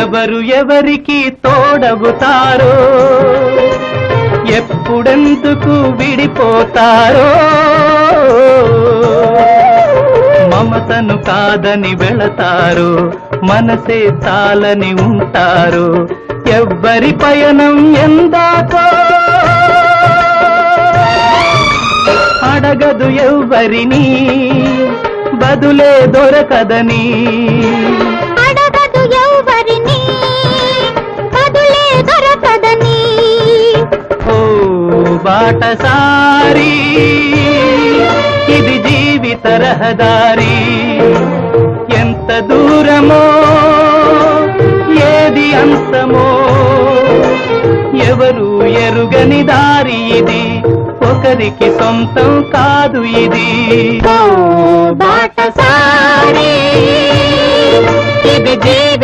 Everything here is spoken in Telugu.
ఎవరు ఎవరికి తోడవుతారో, ఎప్పుడెందుకు విడిపోతారో, మమతను కాదని వెళతారు, మనసే తాలని ఉంటారు. ఎవ్వరి పయనం ఎందాకో అడగదు ఎవ్వరిని, బదులే దొరకదని. అడగదు ఎవ్వరిని, బదులే దొరకదని. ఓ బాటసారి, ఇది జీవిత రహదారి. ఎంత దూరమో, ఏది అంతమో, ఎవరు ఎరుగని దారి ఇది, ఒకరికి సొంతం కాదు ఇది. ఓ బాటసారి, ఇది జీవిత